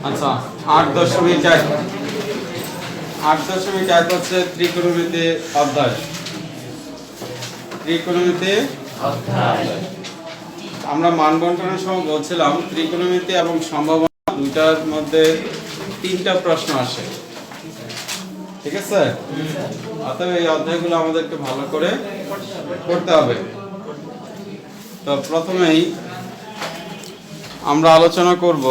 আচ্ছা 8.1 8.1 হচ্ছে ত্রিকোণমিতি অধ্যায়। ত্রিকোণমিতি অধ্যায় আমরা মান বন্টনের সময় বলছিলাম ত্রিকোণমিতি এবং সম্ভাবনা দুইটার মধ্যে তিনটা প্রশ্ন আসে, ঠিক আছে? অতএব এই অধ্যায়গুলো আমাদেরকে ভালো করে করতে হবে। তো প্রথমেই আমরা আলোচনা করব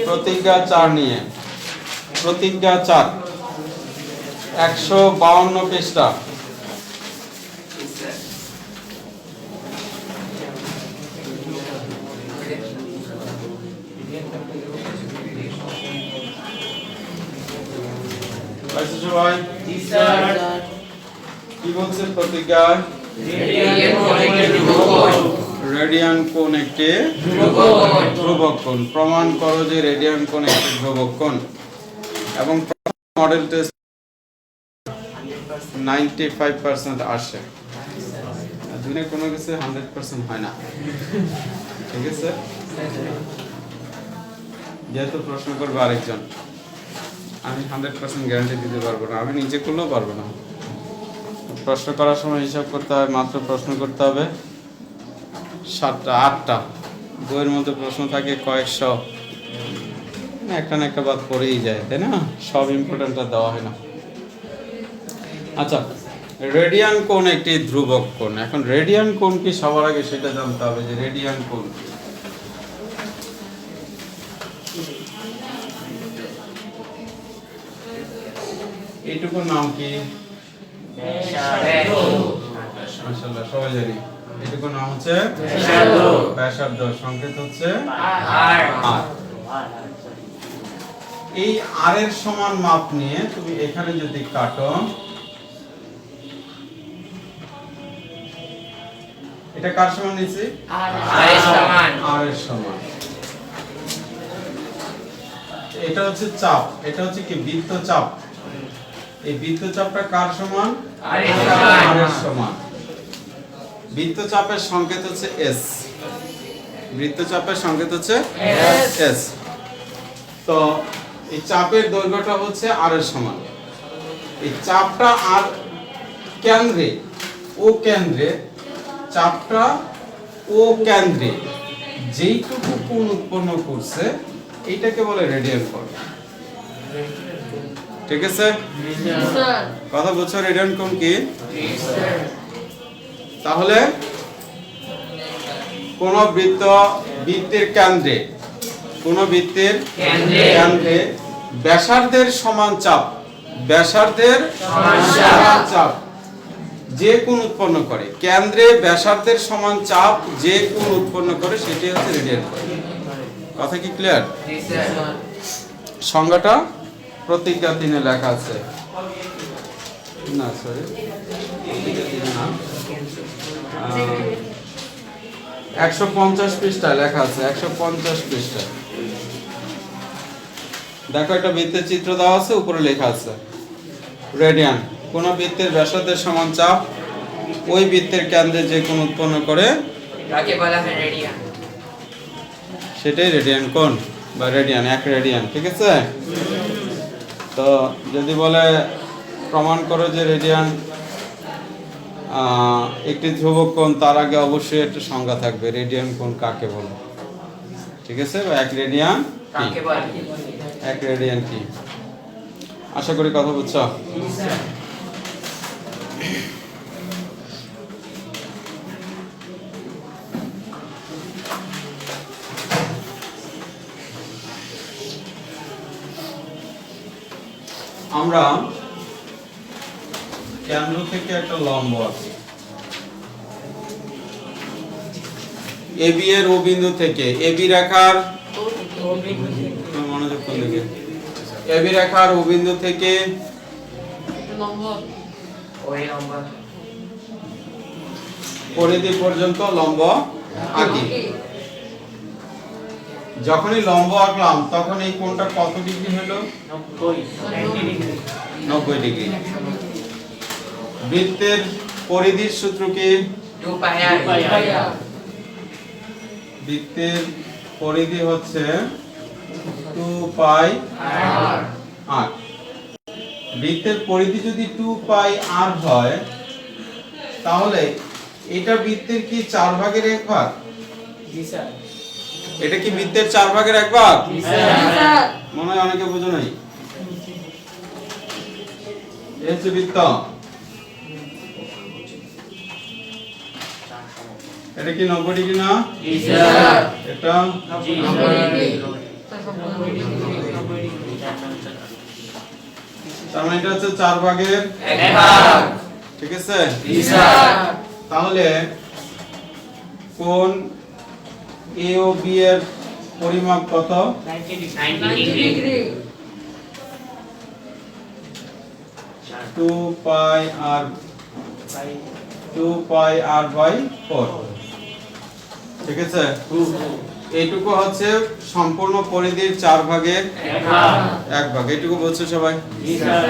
প্রতিজ্ঞা 4 নিয়ে। প্রতিজ্ঞা 4 152 পৃষ্ঠা। সবাই কি বলছে প্রতিজ্ঞায়? রেডিয়ান কোণ একটি ধ্রুবক কোণ। প্রমাণ করো যে রেডিয়ান কোণ একটি ধ্রুবক কোণ। এবং মডেল টেস্ট 95% আসে। দুনিয়া কোনো কিছু 100% হয় না, ঠিক আছে? যেহেতু প্রশ্ন করবে আরেকজন, আমি 100% গ্যারান্টি দিতে পারবো না, আমি নিজে করলেও পারবো না। প্রশ্ন করার সময় হিসাব করতে হবে, মাত্র প্রশ্ন করতে হবে 7টা 8টা। বইয়ের মধ্যে প্রশ্ন থাকে কয়েকশো, একটা না একটা বাদ পড়েই যায়, তাই না? সব ইম্পর্টেন্টটা দেওয়া হয় না। আচ্ছা, রেডিয়ান কোণ একটি ধ্রুবক কোণ। এখন রেডিয়ান কোণ কি সবার আগে সেটা জানতে হবে যে রেডিয়ান কোণ কি। এইটুকুর নাম কি? মাশাআল্লাহ, সবাই জানি। এইটুকুর নাম হচ্ছে ব্যাসার্ধ। সংকেত হচ্ছে আর। এই আর এর সমান মাপ নিয়ে তুমি এখানে যদি কাটো, এটা কার সমান নিছি? আর এর সমান। এটা হচ্ছে চাপ, এটা হচ্ছে কি বৃত্তচাপ। এই বৃত্তচাপটা কার সমান? আর এর সমান। বৃত্তচাপের সংকেত হচ্ছে এস। বৃত্তচাপের সংকেত হচ্ছে এস। তো এই চাপের দৈর্ঘ্যটা হচ্ছে আর এর সমান। এই চাপটা আর কেন্দ্রে, ও কেন্দ্রে, চাপটা ও কেন্দ্রে যেইটুকু কোণ উৎপন্ন করছে এইটাকে বলে রেডিয়ান কোণ, ঠিক আছে? কথা বলছো? রেডিয়ান কোণ কি? তাহলে কোন বৃত্তের কেন্দ্রে, কোন বৃত্তের কেন্দ্রে ব্যাসার্ধের সমান চাপ, ব্যাসার্ধের সমান চাপ যে কোণ উৎপন্ন করে, কেন্দ্রে ব্যাসার্ধের সমান চাপ যে কোণ উৎপন্ন করে সেটি হচ্ছে রেডিয়ান কোণ। কথা কি ক্লিয়ার? সংজ্ঞাটা প্রতিজ্ঞা 3 এ লেখা আছে। না সরি, প্রতিজ্ঞা 3 না, 150 পৃষ্ঠায় লেখা আছে। 150 পৃষ্ঠায় দেখো, একটা বৃত্তের চিত্র দেওয়া আছে, উপরে লেখা আছে রেডিয়ান। কোন বৃত্তের ব্যাসার্ধের সমান চাপ ওই বৃত্তের কেন্দ্রে যে কোণ উৎপন্ন করে তাকে বলা হয় রেডিয়ান। সেটাই রেডিয়ান কোণ বা রেডিয়ান, 1 রেডিয়ান, ঠিক আছে? তো যদি বলে প্রমাণ করো যে রেডিয়ান একটি ধ্রুবক কোণ, তার আগে অবশ্যই একটা সংজ্ঞা থাকবে, রেডিয়ান কোণ কাকে বলে, ঠিক আছে? বা 1 রেডিয়ান কাকে বলে, 1 রেডিয়ান কি? আশা করি কথা বুঝছো। আমরা কেন্দ্র থেকে একটা লম্ব আছে, এবি এর ও বিন্দু থেকে, এবি রেখার মনোযোগ কোন দিকে? এবি রেখার ও বিন্দু থেকে পরিধি পর্যন্ত লম্ব আঁকি। যখনই লম্ব আঁকলাম তখন এই কোণটা কত ডিগ্রি হলো? 90 ডিগ্রি। বৃত্তের পরিধির সূত্র কি? 2 pi r বৃত্তের পরিধি হচ্ছে 2 পাই r। বৃত্তের পরিধি যদি 2 পাই r হয় তাহলে এটা বৃত্তের কি 4 ভাগের 1 ভাগ? জি স্যার এটা কি বৃত্তের 4 ভাগের 1 ভাগ? জি স্যার মনে হয় অনেকে বুঝো নাই। এই হচ্ছে বৃত্ত, এটা কি 90 ডিগ্রি না? জি স্যার এটা জি স্যার তার মানে এটা হচ্ছে 4 ভাগের 1 ভাগ ঠিক আছে। জি স্যার তাহলে কোণ এ ও বি এর পরিমাপ কত? 90 degree 2 pi r 2 pi r by 4 ঠিক আছে। এইটুকু হচ্ছে সম্পূর্ণ পরিধির 4 ভাগের 1 ভাগ। এইটুকু বলছো সবাই? জি স্যার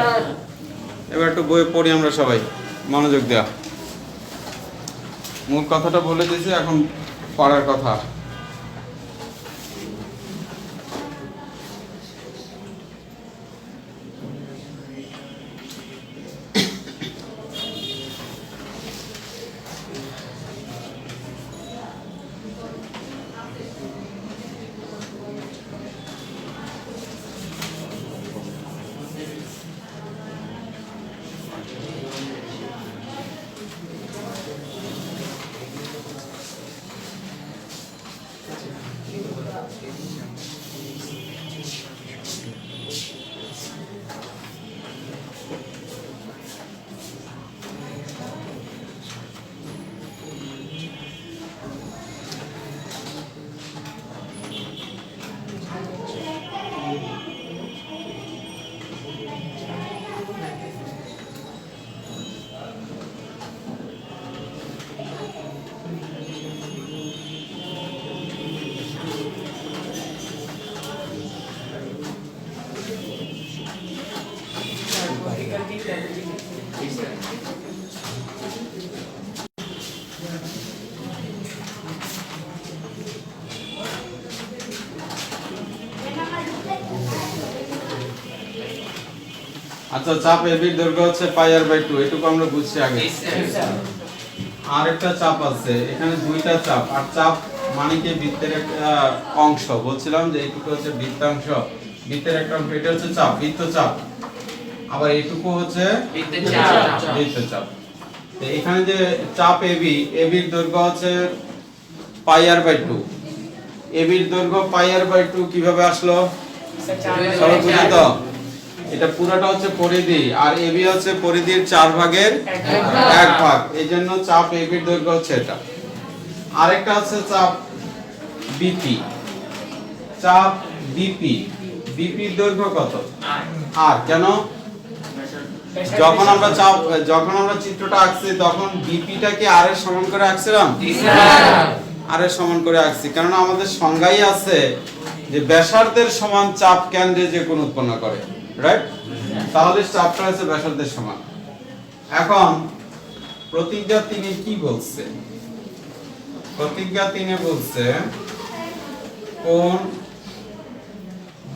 এবার একটু বই পড়ি আমরা সবাই, মনোযোগ দেয়া। মূল কথাটা বলে দিয়েছি, এখন পড়ার কথা। আচ্ছা, চাপ AB এর দৈর্ঘ্য হচ্ছে পাই r বাই 2, এটুকু আমরা বুঝছি আগে। আর একটা চাপ আছে, এখানে দুইটা চাপ। আর চাপ মানে কি বৃত্তের একটা অংশ, বলছিলাম যে এইটুকু হচ্ছে বৃত্তাংশ, বৃত্তের একটা অংশ, এটা হচ্ছে চাপ, বৃত্তচাপ। আবার এইটুকু হচ্ছে বৃত্তচাপ। তো এখানে যে চাপ AB, AB এর দৈর্ঘ্য হচ্ছে পাই r বাই 2। AB এর দৈর্ঘ্য পাই r বাই 2 কিভাবে আসলো? সবাই বুঝে তো? এটা পুরোটা হচ্ছে পরিধি, আর AB হচ্ছে পরিধির 4 ভাগের 1 ভাগ। এইজন্য চাপ AB এর দৈর্ঘ্য হচ্ছে এটা। আরেকটা হচ্ছে চাপ BP, চাপ BP, BP এর দৈর্ঘ্য কত? আর কেন? যখন আমরা চিত্রটা আঁকছি তখন BP টা কি r এর সমান করে আঁকছিলাম? জি স্যার r এর সমান করে আঁকছি, কারণ আমাদের সংজ্ঞাই আছে যে ব্যাসার্ধের সমান চাপ কেন্দ্রে যে কোণ উৎপন্ন করে, রাইট? তাহলে চাপটা হচ্ছে ব্যাসার্ধের সমান। এখন প্রতিজ্ঞা 3 কি বলছে? প্রতিজ্ঞা 3 বলছে কোণ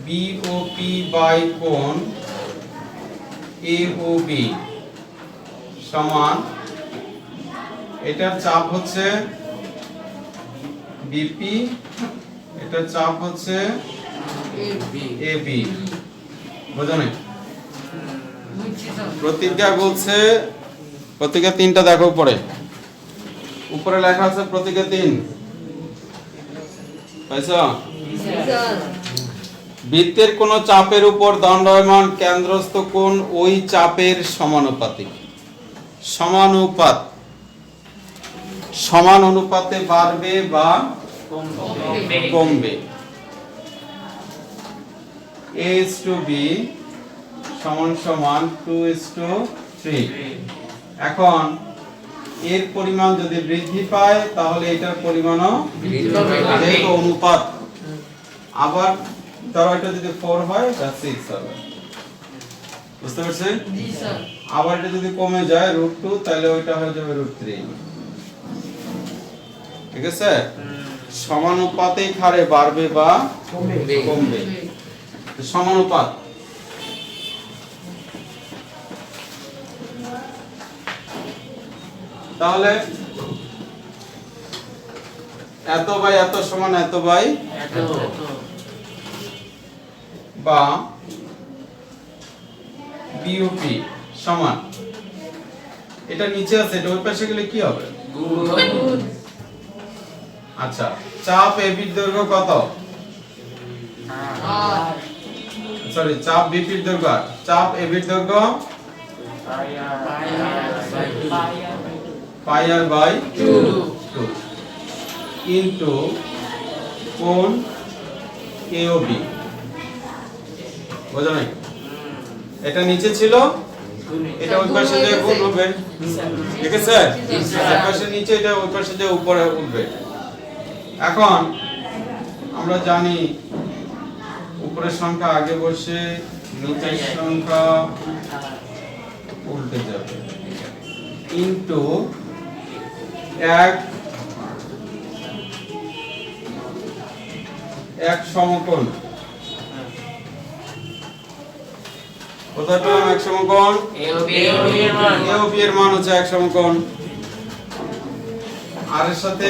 BOP বাই কোণ AOB সমান, এটার চাপ হচ্ছে BP, এটার চাপ হচ্ছে AB। বুঝো নাই? প্রতিজ্ঞা বলছে, প্রতিজ্ঞা 3টা দেখো পড়ে, উপরে লেখা আছে প্রতিজ্ঞা 3, পাইছো? বৃত্তের কোন চাপের উপর দণ্ডায়মান কেন্দ্রস্থ কোণ ওই চাপের সমানুপাতিক। সমানুপাত, সমান অনুপাতে বাড়বে বা কমবে। A:B সমান সমান 2:3। এখন এর পরিমাণ যদি বৃদ্ধি পায় তাহলে এটার পরিমাণও বৃদ্ধি পাবে, যেহেতু অনুপাত। আবার ধরো এটা যদি 4 হয়, এটা 6 হবে। বুঝতে পারছেন? জি স্যার আবার এটা যদি কমে যায় √2 তাহলে ওইটা হয়ে যাবে √3। ঠিক আছে, সমানুপাতেই হারে বাড়বে বা কমবে। সমানুপাত তাহলে এত বাই এত সমান এত বাই বা বিওপি সমান, এটা নিচে আছে, এটা ওই পাশে গেলে কি হবে? আচ্ছা, চাপ এবির দৈর্ঘ্য কত? সরি, চাপ বিপির দৈর্ঘ্য, চাপ এবির দৈর্ঘ্য পাই আর বাই 2 ইনটু কোণ এওবি। বোঝা নাই? এটা নিচে ছিল, এটা ওই পাশে যে গুণ হবে। ঠিক আছে, এই পাশে নিচে, এটা ওই পাশে যে উপরে উঠবে। এখন আমরা জানি উপরের সংখ্যা আগে বসে, নিচের সংখ্যা উল্টে যাবে, ইনটু এক সমকোণ। কোথায় পেলাম এক সমকোণ? এওবি এর মান হচ্ছে এক সমকোণ। আর এর সাথে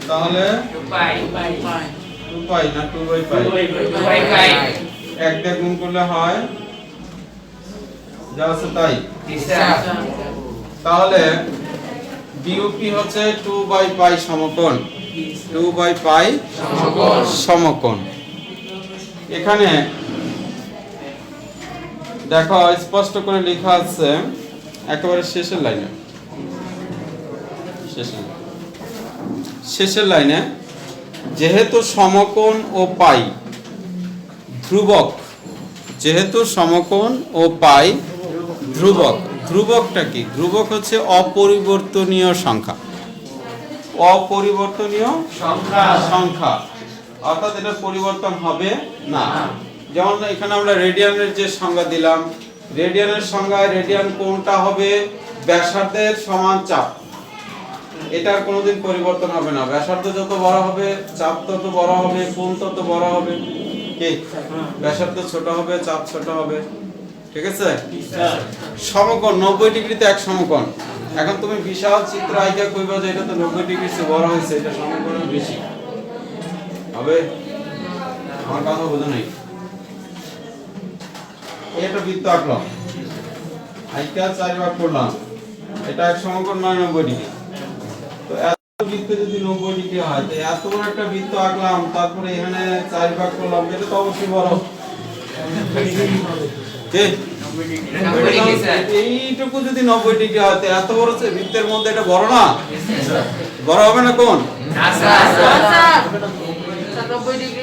তাহলে 2 পাই না 2 বাই পাই, এক দিয়ে গুণ করলে হয় যা আছে তাই। তাহলে বিওপি হচ্ছে 2 বাই পাই সমকোণ, 2 বাই পাই সমকোণ। এখানে দেখো স্পষ্ট করে লেখা আছে একেবারে শেষের লাইনে, শেষের লাইনে, যেহেতু সমকোণ ও পাই ধ্রুবক, যেহেতু সমকোণ ও পাই ধ্রুবক। ধ্রুবকটা কি? ধ্রুবক হচ্ছে অপরিবর্তনীয় সংখ্যা, অপরিবর্তনীয় সংখ্যা, অর্থাৎ এটা পরিবর্তন হবে না। যেমন এখানে আমরা রেডিয়ানের যে সংজ্ঞা দিলাম, রেডিয়ানের সংজ্ঞায় রেডিয়ান কোণটা হবে ব্যাসার্ধের সমান চাপ, এটার কোনোদিন পরিবর্তন হবে না। ব্যাসার্ধ যত বড় হবে চাপ তত বড় হবে, কোণ তত বড় হবে। কি? ব্যাসার্ধ ছোট হবে চাপ ছোট হবে। ঠিক আছে, সমকোণ 90 ডিগ্রিতে এক সমকোণ। এখন তুমি বিশাল চিত্র আঁকা কইবা যে এটা তো 90 ডিগ্রি চেয়ে বড় হয়েছে, এটা সমকোণ বেশি হবে। আমার কথা বোঝো নাই? এটা বৃত্ত আঁকলাম, আঁকা 4 ভাগ করলাম, এটা এক সমকোণ 90 ডিগ্রি। তো এত বৃত্ত যদি 90 ডিগ্রি হয়, তো এত বড় একটা বৃত্ত আঁকলাম, তারপরে এখানে 4 ভাগ করলাম, এটা তো অবশ্যই বড়। এইটুকু যদি 90 ডিগ্রি হয়, তো এত বড় বৃত্তের মধ্যে এটা বড় না? বড় হবে না কোণ?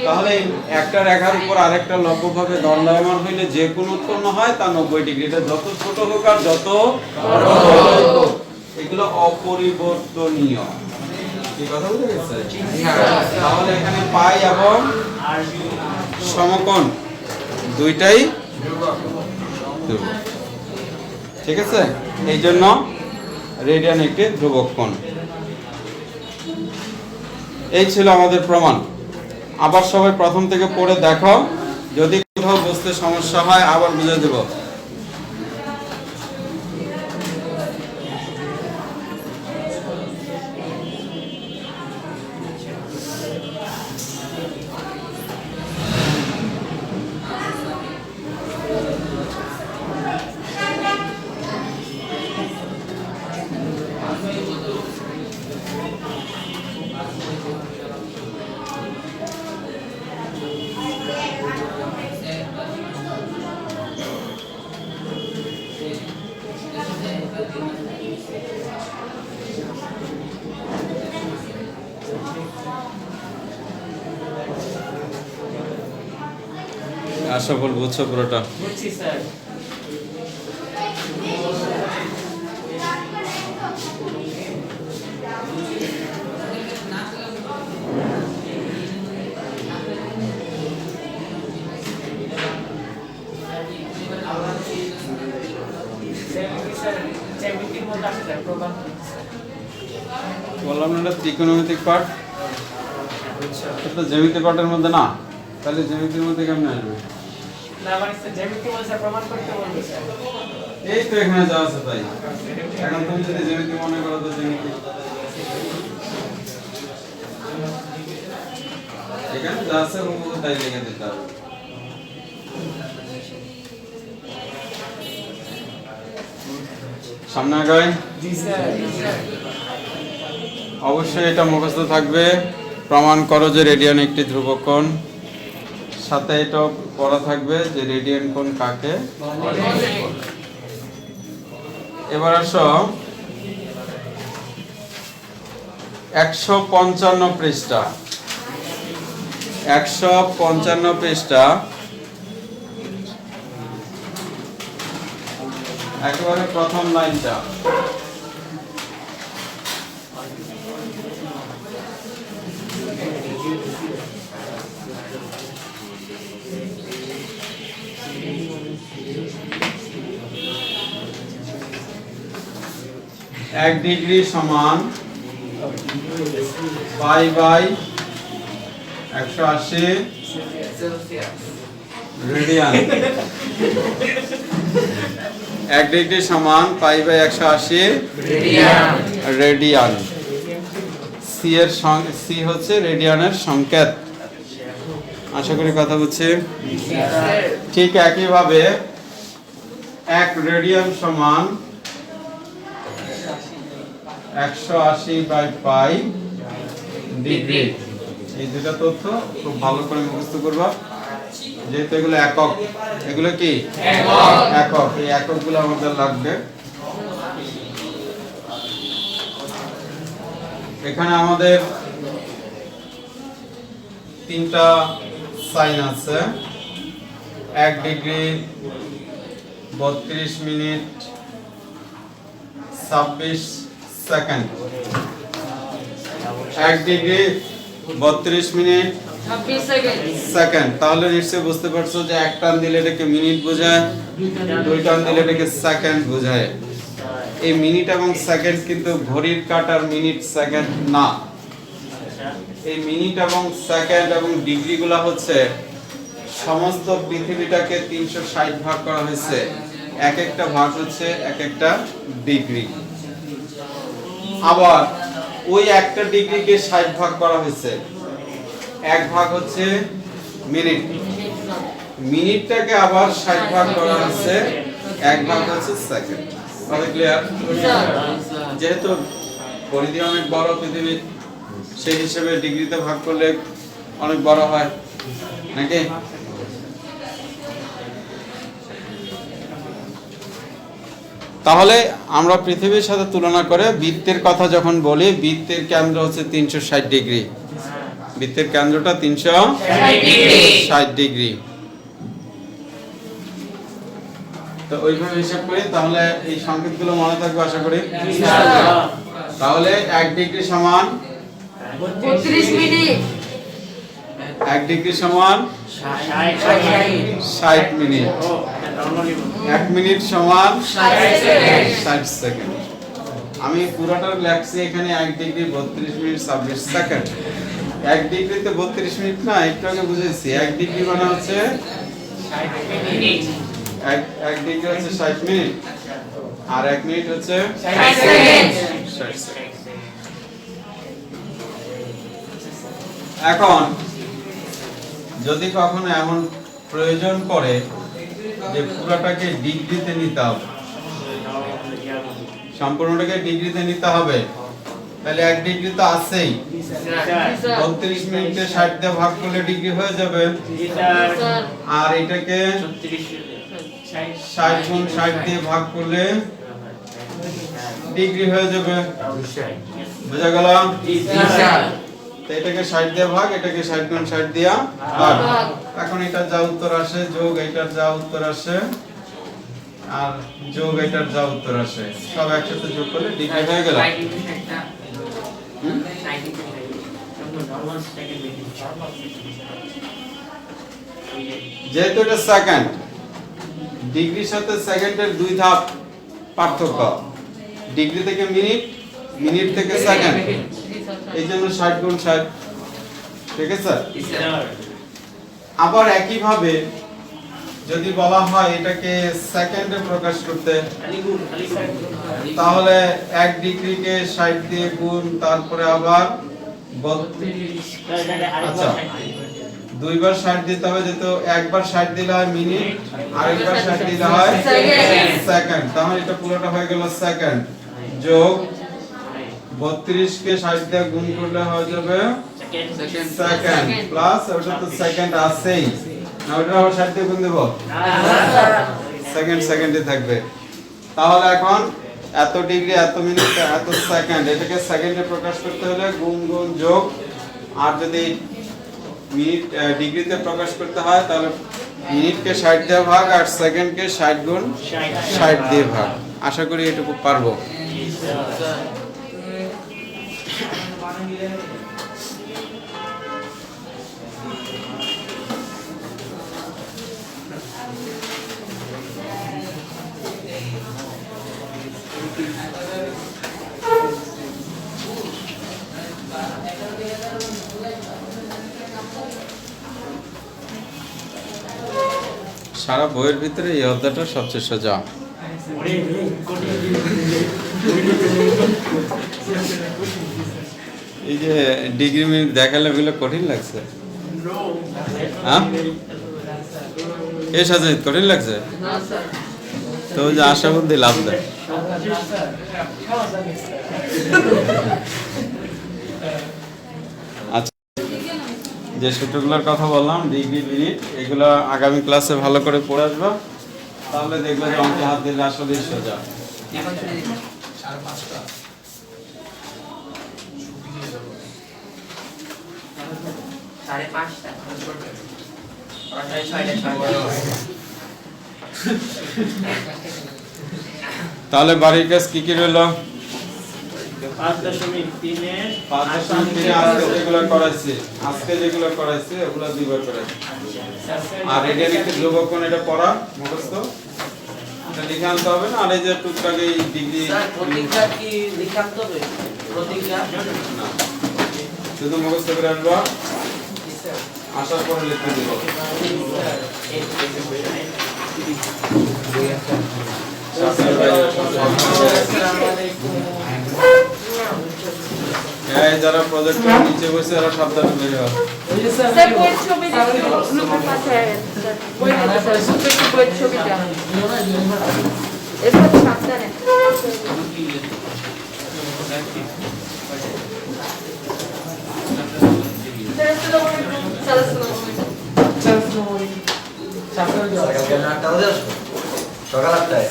তাহলে একটা রেখার উপর আরেকটা লম্বভাবে দণ্ডায়মান হইলে যে কোণ উৎপন্ন হয় তা 90 ডিগ্রি। এটা যত ছোট হোক আর যত বড় হোক, এগুলো অপরিবর্তনীয়। কি কথা বুঝে গেছে? তাহলে এখানে পাই এবং সমকোণ দুইটাই ধ্রুবক। ঠিক আছে, এই জন্য রেডিয়ান একটি ধ্রুবক কোণ। এই ছিল আমাদের প্রমাণ। আবার সবাই প্রথম থেকে পড়ে দেখো, যদি কোথাও বুঝতে সমস্যা হয় আবার বুঝিয়ে দেব। আশা করি বুঝছো পুরোটা। বুঝছি স্যার। জ্যামিতির মধ্যে আসে স্যার প্রমাণ বললাম না এটা ত্রিকোণমিতিক পার্ট, এটা জ্যামিতি পার্টের মধ্যে না, তাহলে জ্যামিতির মধ্যে কেমনে আসবে? না মানে স্যার জ্যামিতি বলছে স্যার প্রমাণ করতে বলবে স্যার এই তো এখানে যা আছে তাই। এখন তুমি যদি জ্যামিতি মনে করো তো জ্যামিতি এখানে যা আছে হুবহু তাই লিখে দিতে হবে। সামনে আগাই। জি স্যার অবশ্যই এটা মুখস্থ থাকবে, প্রমাণ করো যে রেডিয়ান একটি ধ্রুবক কোণ। সাথে এটাও পড়া থাকবে যে রেডিয়ান কোণ কাকে। এবার আসো 155 পৃষ্ঠা, 155 পৃষ্ঠা, একেবারে প্রথম লাইনটা। এক ডিগ্রি সমান পাই বাই 180 রেডিয়ান। এক ডিগ্রি সমান পাই বাই 180 রেডিয়ান। সি হচ্ছে রেডিয়ানের সংকেত। আশা করি কথা বুঝছি। ঠিক একইভাবে 1 রেডিয়ান সমান 180 বাই পাই ডিগ্রি। এই দুটো তথ্য খুব ভালো করে মুখস্থ করবা, যেহেতু এগুলো একক। এগুলো কি একক, এই এককগুলো আমাদের লাগবে। এখানে আমাদের 3টা সাইন আছে। 1 degree 32 minute 26 second. 1 degree 32 minute 26 second. Second. তাহলে নিশ্চয়ই বুঝতে পারছো যে এক টান দিলে এটাকে মিনিট বোঝায়, দুই টান দিলে এটাকে সেকেন্ড বোঝায়। এই মিনিট এবং সেকেন্ড কিন্তু ঘড়ির কাঁটার মিনিট সেকেন্ড না। এই মিনিট এবং সেকেন্ড এবং ডিগ্রিগুলো হচ্ছে সমস্ত পৃথিবীটাকে 360 ভাগ করা হয়েছে। এক একটা ভাগ হচ্ছে এক একটা ডিগ্রি। আবার ওই একটা ডিগ্রিকে 60 ভাগ করা হয়েছে। এক ভাগ হচ্ছে মিনিট, মিনিটটাকে আবার 60 ভাগ করা হয়েছে, এক ভাগ হচ্ছে সেকেন্ড। কথা ক্লিয়ার? যেহেতু পরিধি অনেক বড় পৃথিবীর, সেই হিসেবে ডিগ্রিতে ভাগ করলে অনেক বড় হয় নাকি? তাহলে আমরা পৃথিবীর সাথে তুলনা করে বৃত্তের কথা যখন বলি, বৃত্তের কেন্দ্র হচ্ছে 360 ডিগ্রি। বৃত্তের কেন্দ্রটা 360 ডিগ্রি। তো ওইভাবে হিসাব করি, তাহলে এই সংকেতগুলো মনে থাকবে আশা করি। তাহলে 1 ডিগ্রি সমান 32 মিনিট। 1 ডিগ্রি সমান 60 মিনিট। 1 মিনিট সমান 60 সেকেন্ড। আমি পুরোটা লেখছি এখানে 1 ডিগ্রি 32 মিনিট 26 সেকেন্ড। 1 ডিগ্রিতে 32 মিনিট না, একটু আগে বুঝেছি। 1 ডিগ্রি মানে হচ্ছে 1 ডিগ্রি হচ্ছে 60 মিনিট, আর 1 মিনিট হচ্ছে 60 সেকেন্ড। 60 সেকেন্ড। এখন যদি কখনো এমন প্রয়োজন পড়ে যে পুরোটাকে ডিগ্রিতে নিতে হবে, সম্পূর্ণটাকে ডিগ্রিতে নিতে হবে, তাহলে 1 ডিগ্রি তো আছেই। 32 মিনিটে 60 দিয়ে ভাগ করলে ডিগ্রি হয়ে যাবে। আর এটাকে 60 গুণ 60 দিয়ে ভাগ করলে ডিগ্রি হয়ে যাবে। বুঝা গেল? তো এটাকে 60 দিয়ে ভাগ, এটাকে 60 গুণ 60 দিয়া ভাগ। এখন এটা যা উত্তর আসে যোগ এটার যা উত্তর আসে আর যোগ এটার যা উত্তর আসে, সব একসাথে যোগ করলে ডিগ্রি হয়ে গেল। যেহেতু এটা সেকেন্ড, ডিগ্রির সাথে সেকেন্ডের 2 ধাপ পার্থক্য, ডিগ্রি থেকে মিনিট, মিনিট থেকে সেকেন্ড, এই জন্য 60 গুণ 60। ঠিক আছে? আবার একইভাবে যদি বলা হয় এটাকে সেকেন্ডে প্রকাশ করতে, তাহলে 1 ডিগ্রিকে 60 দিয়ে গুণ, তারপরে আবার আচ্ছা দুইবার 60 দিতে হবে, যেহেতু একবার 60 দিলে হয় মিনিট, আরেকবার 60 দিলে হয় সেকেন্ড। তাহলে এটা পুরোটা হয়ে গেল সেকেন্ড, যোগ 32 কে 60 দিয়ে গুণ করলে হয়ে যাবে সেকেন্ড, প্লাস ওটা তো সেকেন্ড আছেই না, ওটা আবার 60 দিয়ে গুণ দেব, সেকেন্ড সেকেন্ডে থাকবে। তাহলে এখন এত ডিগ্রি, এত মিনিট, এত সেকেন্ড, এটাকে সেকেন্ডে প্রকাশ করতে হলে গুণ গুণ যোগ, আর যদি মিনিট ডিগ্রিতে প্রকাশ করতে হয় তাহলে মিনিটকে 60 দিয়ে ভাগ আর সেকেন্ডকে 60 গুণ 60 দিয়ে ভাগ। আশা করি এটুকু পারবো। সারা বইয়ের ভিতরে এই অধ্যায়টা সবচেয়ে সোজা। এই যে ডিগ্রি মিনিট দেখালে এগুলো কঠিন লাগছে, হ্যাঁ? এই সাজাই কঠিন লাগছে না স্যার, তো ওই যে আশা বুদ্ধি লাভ দেয়। আচ্ছা, যে সূত্রগুলোর কথা বললাম ডিগ্রি মিনিট, এগুলো আগামী ক্লাসে ভালো করে পড়ে আসবা, তাহলে দেখবে যে অঙ্কে হাত দিলে আসলেই সোজা। এখন শুনে দিন। 5:30 তাহলে বাড়ির কাজ কি কি রইলো? 5.3 আজকে যেগুলো করাইছি, ওগুলো দুইবার করাইছি। আর এটা একটু ধ্রুবক কোণ, এটা পড়া মুখস্থ, এটা লিখে আনতে হবে না। আর এই যে টুকটাক এই ডিগ্রি স্যার প্রতিজ্ঞা কি লিখাতে হবে? প্রতিজ্ঞা না, শুধু মুখস্থ করে আনবা, আসার পরে লিখতে দিব। এই যারা প্রজেক্টের নিচে বসে এরা সাবধানে বের হও। স্যার বইয়ের ছবি গ্রুপে পাঠায় স্যার, বইয়ের ছবিটা এরপর সাবধানে। সকাল 8টায়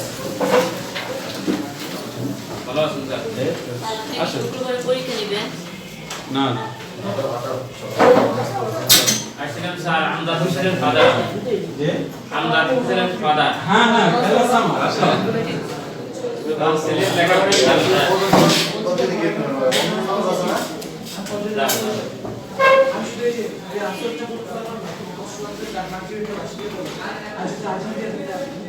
পরীক্ষা দিবেন? না না, আসছিলাম স্যার, আমদাদ হোসেনের ফাদার। আমদাদ হোসেনের ফাদার। হ্যাঁ হ্যাঁ, ক্লাস আমার আসো। তার ছেলে লেখাপড়া করে